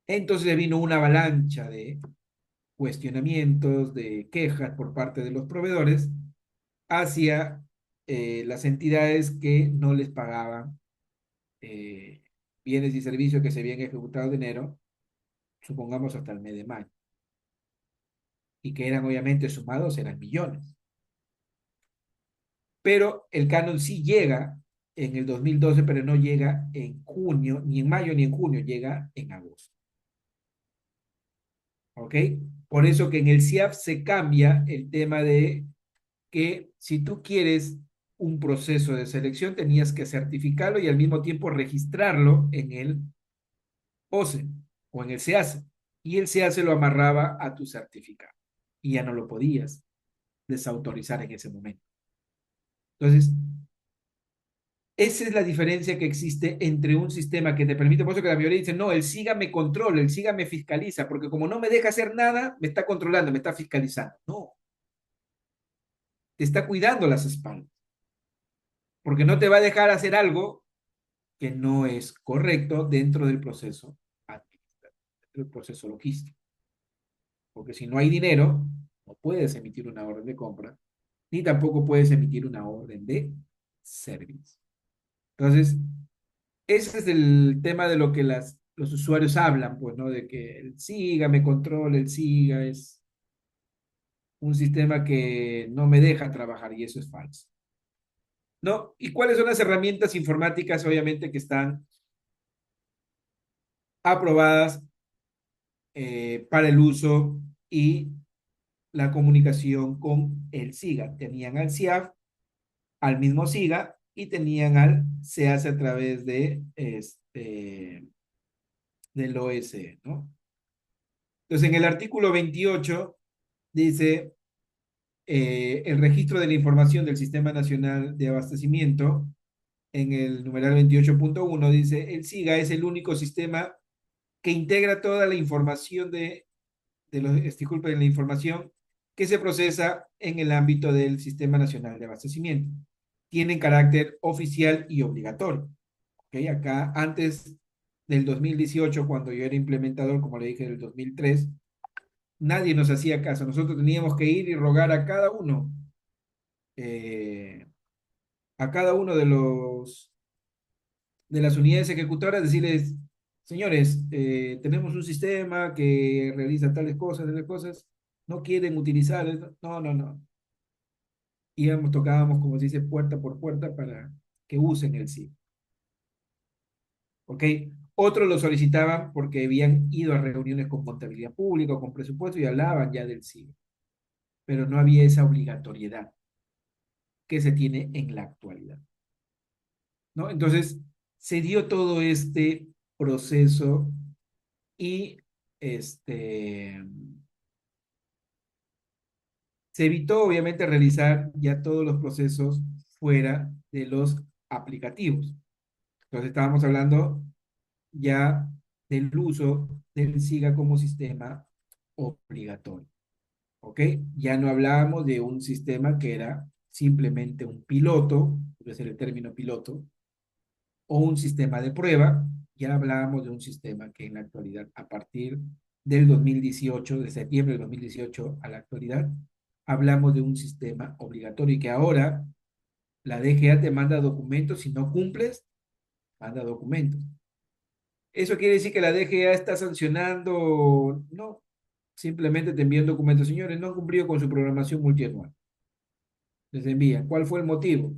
Speaker 1: Entonces vino una avalancha de cuestionamientos, de quejas por parte de los proveedores hacia las entidades que no les pagaban eh, bienes y servicios que se habían ejecutado de enero, supongamos hasta el mes de mayo, y que eran obviamente sumados, eran millones. Pero el canon sí llega en el 2012, pero no llega en junio, ni en mayo ni en junio, llega en agosto. ¿Ok? Por eso que en el CIAF se cambia el tema de que si tú quieres un proceso de selección, tenías que certificarlo y al mismo tiempo registrarlo en el OCE o en el SEACE. Y el SEACE lo amarraba a tu certificado y ya no lo podías desautorizar en ese momento. Entonces, esa es la diferencia que existe entre un sistema que te permite, por eso que la mayoría dice, no, el SIGA me controla, el SIGA me fiscaliza, porque como no me deja hacer nada, me está controlando, me está fiscalizando. No, te está cuidando las espaldas, porque no te va a dejar hacer algo que no es correcto dentro del proceso administrativo, dentro del proceso logístico. Porque si no hay dinero, no puedes emitir una orden de compra, ni tampoco puedes emitir una orden de servicio. Entonces, ese es el tema de lo que los usuarios hablan, pues, ¿no? De que el SIGA me controla, el SIGA es un sistema que no me deja trabajar y eso es falso, ¿no? ¿Y cuáles son las herramientas informáticas, obviamente, que están aprobadas para el uso y la comunicación con el SIGA? Tenían al CIAF, al mismo SIGA y tenían al SEAS a través del OSE, ¿no? Entonces, en el artículo 28 dice el registro de la información del Sistema Nacional de Abastecimiento, en el numeral 28.1 dice, el SIGA es el único sistema que integra toda la información disculpen, la información que se procesa en el ámbito del Sistema Nacional de Abastecimiento. Tienen carácter oficial y obligatorio. ¿Okay? Acá, antes del 2018, cuando yo era implementador, como le dije, del 2003, nadie nos hacía caso. Nosotros teníamos que ir y rogar eh, a cada uno de las unidades ejecutoras, decirles, señores, tenemos un sistema que realiza tales cosas, no quieren utilizar, no, no, no. Íbamos, tocábamos, como se dice, puerta por puerta para que usen el SIG. ¿Ok? Otros lo solicitaban porque habían ido a reuniones con contabilidad pública o con presupuesto y hablaban ya del SIG, pero no había esa obligatoriedad que se tiene en la actualidad, ¿no? Entonces, se dio todo este proceso y este, se evitó obviamente realizar ya todos los procesos fuera de los aplicativos. Entonces, estábamos hablando ya del uso del SIGA como sistema obligatorio. ¿Ok? Ya no hablábamos de un sistema que era simplemente un piloto, debe ser el término piloto, o un sistema de prueba, ya hablábamos de un sistema que en la actualidad, a partir del 2018, de septiembre del 2018 a la actualidad, hablamos de un sistema obligatorio y que ahora la DGA te manda documentos, si no cumples, manda documentos. ¿Eso quiere decir que la DGA está sancionando? No, simplemente te envían documentos. Señores, no han cumplido con su programación multianual. Les envían. ¿Cuál fue el motivo?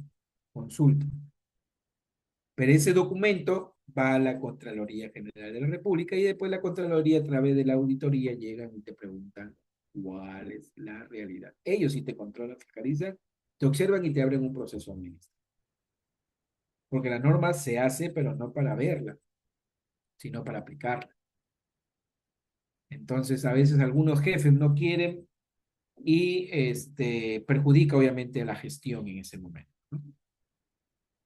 Speaker 1: Consulta. Pero ese documento va a la Contraloría General de la República y después la Contraloría a través de la auditoría llegan y te preguntan cuál es la realidad. Ellos sí te controlan, fiscalizan, te observan y te abren un proceso administrativo. Porque la norma se hace, pero no para verla, sino para aplicarla. Entonces, a veces algunos jefes no quieren y perjudica obviamente la gestión en ese momento, ¿no?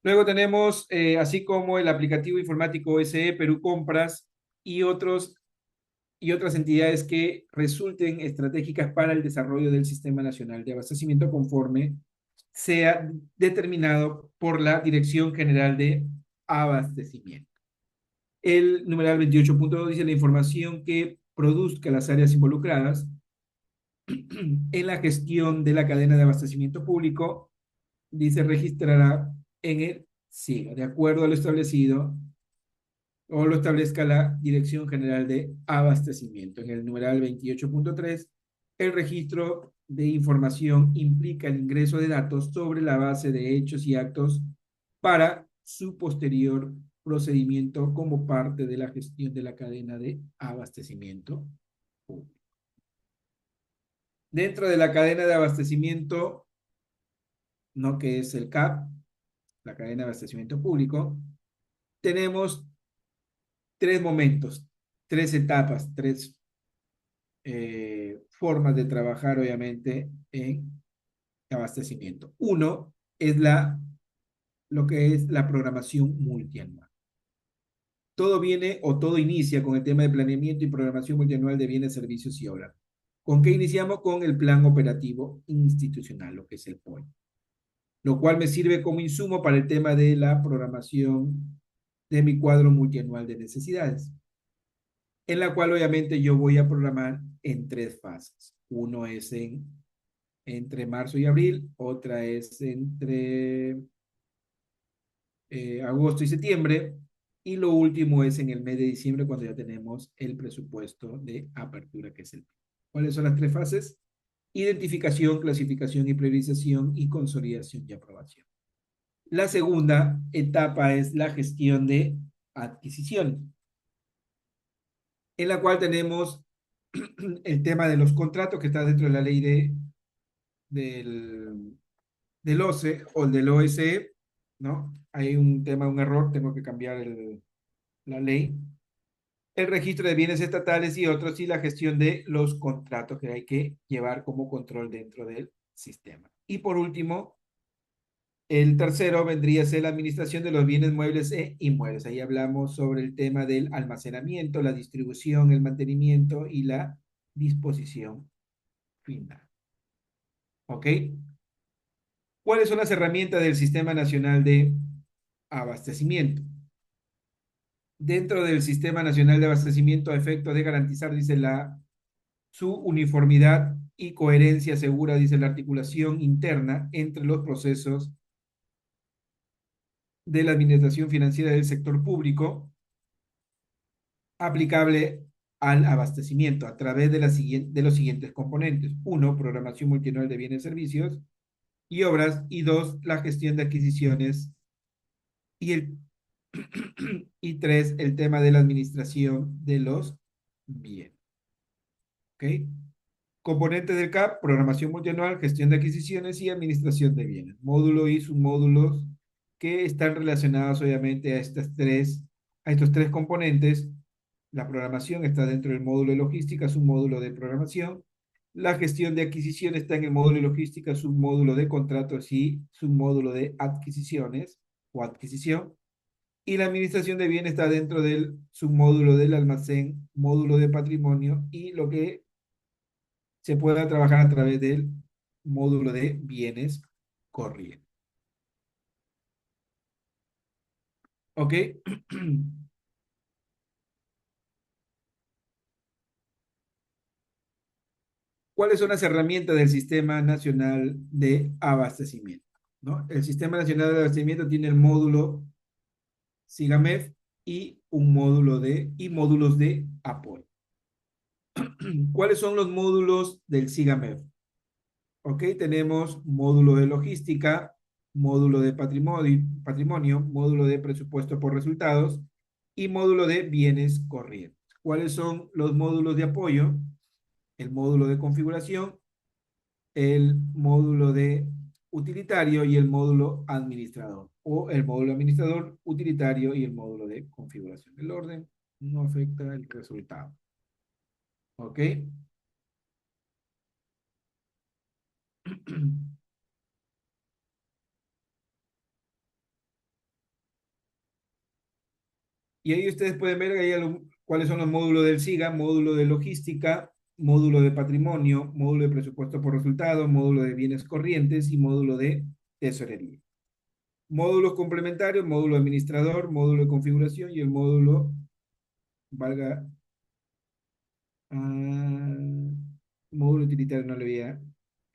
Speaker 1: Luego tenemos, así como el aplicativo informático SE Perú Compras y y otras entidades que resulten estratégicas para el desarrollo del Sistema Nacional de Abastecimiento conforme sea determinado por la Dirección General de Abastecimiento. El numeral 28.2 dice la información que produzca las áreas involucradas en la gestión de la cadena de abastecimiento público, dice registrará en el SIGA, de acuerdo a lo establecido o lo establezca la Dirección General de Abastecimiento. En el numeral 28.3, el registro de información implica el ingreso de datos sobre la base de hechos y actos para su posterior procedimiento como parte de la gestión de la cadena de abastecimiento público. Dentro de la cadena de abastecimiento, ¿no? Que es el CAP, la cadena de abastecimiento público, tenemos tres momentos, tres etapas, tres formas de trabajar, obviamente, en abastecimiento. Uno es lo que es la programación multianual. Todo viene o todo inicia con el tema de planeamiento y programación multianual de bienes, servicios y obras. ¿Con qué iniciamos? Con el plan operativo institucional, lo que es el POI, lo cual me sirve como insumo para el tema de la programación de mi cuadro multianual de necesidades, en la cual obviamente yo voy a programar en tres fases. Uno es entre marzo y abril, otra es entre agosto y septiembre, y lo último es en el mes de diciembre cuando ya tenemos el presupuesto de apertura, que es el. ¿Cuáles son las tres fases? Identificación, clasificación y priorización y consolidación y aprobación. La segunda etapa es la gestión de adquisición, en la cual tenemos el tema de los contratos que está dentro de la ley del, del OCE o el del OSE, ¿no? Hay un tema, un error, tengo que cambiar la ley. El registro de bienes estatales y otros, y la gestión de los contratos que hay que llevar como control dentro del sistema. Y por último, el tercero vendría a ser la administración de los bienes muebles e inmuebles. Ahí hablamos sobre el tema del almacenamiento, la distribución, el mantenimiento y la disposición final. ¿Ok? ¿Cuáles son las herramientas del Sistema Nacional de Abastecimiento? Dentro del Sistema Nacional de Abastecimiento, a efecto de garantizar, dice su uniformidad y coherencia segura, dice la articulación interna entre los procesos de la administración financiera del sector público aplicable al abastecimiento a través de los siguientes componentes. Uno, programación multianual de bienes y servicios y obras. Y dos, la gestión de adquisiciones. Y, y tres, el tema de la administración de los bienes. ¿Ok? Componentes del CAP, programación multianual, gestión de adquisiciones y administración de bienes. Módulo y submódulos que están relacionados obviamente a estos tres componentes. La programación está dentro del módulo de logística, submódulo de programación. La gestión de adquisición está en el módulo de logística, submódulo de contratos y submódulo de adquisiciones o adquisición. Y la administración de bienes está dentro del submódulo del almacén, módulo de patrimonio y lo que se pueda trabajar a través del módulo de bienes corrientes. ¿Ok? ¿Cuáles son las herramientas del Sistema Nacional de Abastecimiento? ¿No? El Sistema Nacional de Abastecimiento tiene el módulo SIGAMEF y y módulos de apoyo. ¿Cuáles son los módulos del SIGAMEF? Ok, tenemos módulo de logística, módulo de patrimonio, módulo de presupuesto por resultados y módulo de bienes corrientes. ¿Cuáles son los módulos de apoyo? El módulo de configuración, el módulo de utilitario y el módulo administrador, o el módulo administrador, utilitario y el módulo de configuración. El orden no afecta el resultado. ¿Ok? Y ahí ustedes pueden ver ahí cuáles son los módulos del SIGA: módulo de logística, módulo de patrimonio, módulo de presupuesto por resultado, módulo de bienes corrientes y módulo de tesorería. Módulos complementarios: módulo administrador, módulo de configuración y el módulo, valga, módulo utilitario no lo había,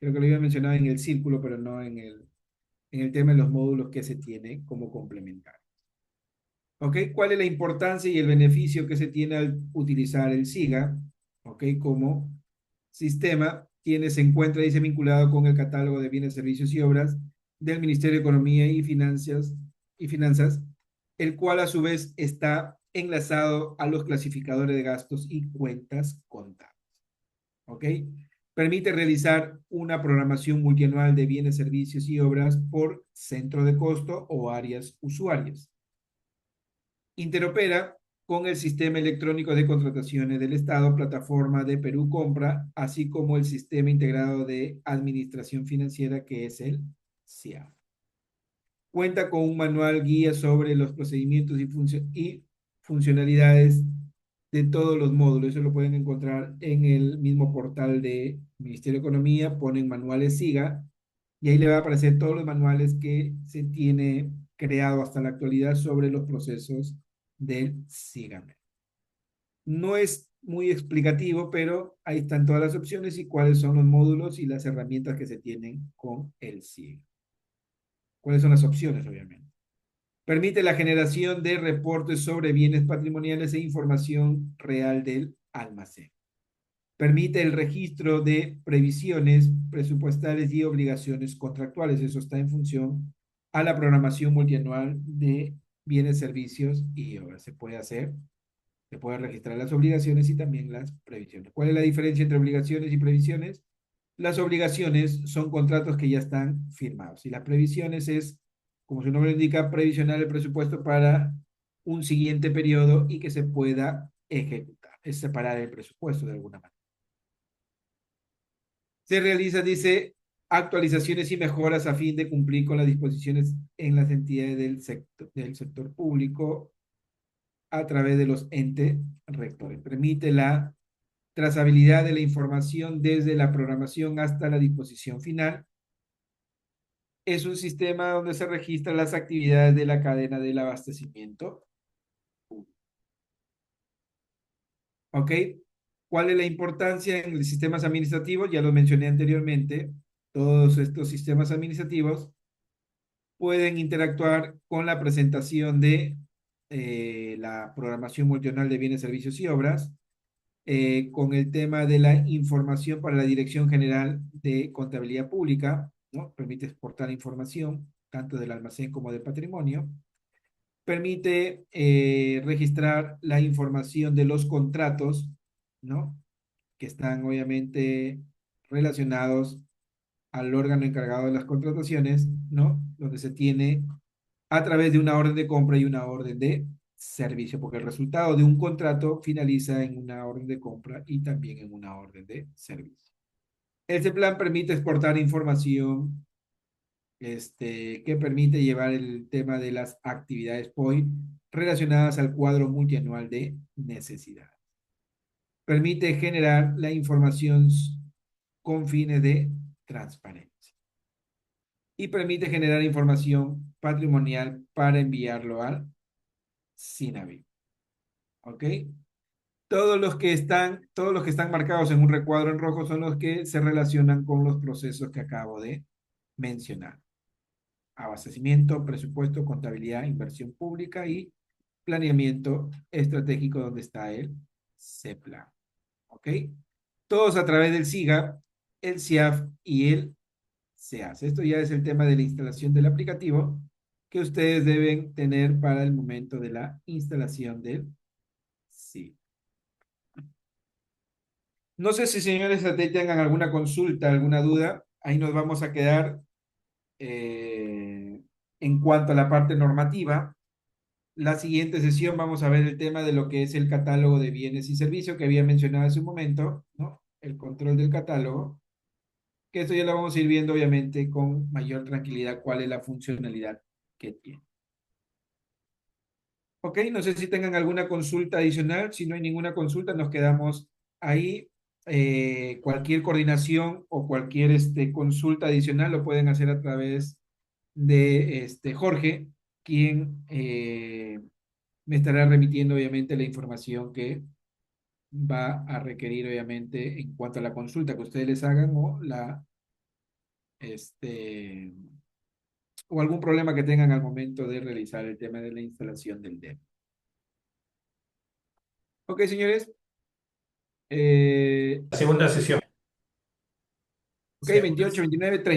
Speaker 1: creo que lo había mencionado en el círculo, pero no en el tema de los módulos que se tiene como complementario. ¿Ok? ¿Cuál es la importancia y el beneficio que se tiene al utilizar el SIGA? ¿Ok? Como sistema, se encuentra, dice, vinculado con el catálogo de bienes, servicios y obras del Ministerio de Economía y Finanzas, el cual a su vez está enlazado a los clasificadores de gastos y cuentas contables. ¿Ok? Permite realizar una programación multianual de bienes, servicios y obras por centro de costo o áreas usuarias. Interopera con el Sistema Electrónico de Contrataciones del Estado, plataforma de Perú Compra, así como el Sistema Integrado de Administración Financiera, que es el SIA. Cuenta con un manual guía sobre los procedimientos y funcionalidades de todos los módulos. Eso lo pueden encontrar en el mismo portal de Ministerio de Economía. Ponen manuales SIGA y ahí le va a aparecer todos los manuales que se tiene creado hasta la actualidad sobre los procesos del SIGAME. No es muy explicativo, pero ahí están todas las opciones y cuáles son los módulos y las herramientas que se tienen con el SIGA. ¿Cuáles son las opciones, obviamente? Permite la generación de reportes sobre bienes patrimoniales e información real del almacén. Permite el registro de previsiones presupuestales y obligaciones contractuales. Eso está en función a la programación multianual de bienes, servicios y obras. Se puede registrar las obligaciones y también las previsiones. ¿Cuál es la diferencia entre obligaciones y previsiones? Las obligaciones son contratos que ya están firmados y las previsiones es, como su nombre indica, previsionar el presupuesto para un siguiente periodo y que se pueda ejecutar. Es separar el presupuesto de alguna manera. Se realiza, dice, actualizaciones y mejoras a fin de cumplir con las disposiciones en las entidades del sector público a través de los entes rectores. Permite la trazabilidad de la información desde la programación hasta la disposición final. Es un sistema donde se registran las actividades de la cadena del abastecimiento. ¿Ok? ¿Cuál es la importancia en los sistemas administrativos? Ya lo mencioné anteriormente. Todos estos sistemas administrativos pueden interactuar con la presentación de la programación multianual de bienes, servicios y obras, con el tema de la información para la Dirección General de Contabilidad Pública, ¿no? Permite exportar información tanto del almacén como del patrimonio. Permite registrar la información de los contratos, ¿no? Que están obviamente relacionados al órgano encargado de las contrataciones, ¿no? Donde se tiene a través de una orden de compra y una orden de servicio, porque el resultado de un contrato finaliza en una orden de compra y también en una orden de servicio. Este plan permite exportar información que permite llevar el tema de las actividades POI relacionadas al cuadro multianual de necesidad. Permite generar la información con fines de transparencia y permite generar información patrimonial para enviarlo al SINAVI. ¿Ok? Todos los que están marcados en un recuadro en rojo son los que se relacionan con los procesos que acabo de mencionar. Abastecimiento, presupuesto, contabilidad, inversión pública y planeamiento estratégico donde está el CEPLA. ¿Ok? Todos a través del SIGA, el CIAF y el SEAS. Esto ya es el tema de la instalación del aplicativo que ustedes deben tener para el momento de la instalación del SIGA. No sé si señores de tengan alguna consulta, alguna duda. Ahí nos vamos a quedar en cuanto a la parte normativa. La siguiente sesión vamos a ver el tema de lo que es el catálogo de bienes y servicios que había mencionado hace un momento, ¿no? El control del catálogo, que esto ya lo vamos a ir viendo obviamente con mayor tranquilidad cuál es la funcionalidad que tiene. Ok, no sé si tengan alguna consulta adicional. Si no hay ninguna consulta, nos quedamos ahí. Cualquier coordinación o cualquier consulta adicional lo pueden hacer a través de Jorge, quien me estará remitiendo obviamente la información que va a requerir obviamente en cuanto a la consulta que ustedes les hagan este, o algún problema que tengan al momento de realizar el tema de la instalación del DEM. Ok, señores.
Speaker 2: La segunda sesión.
Speaker 1: Ok, 28, 29, 30.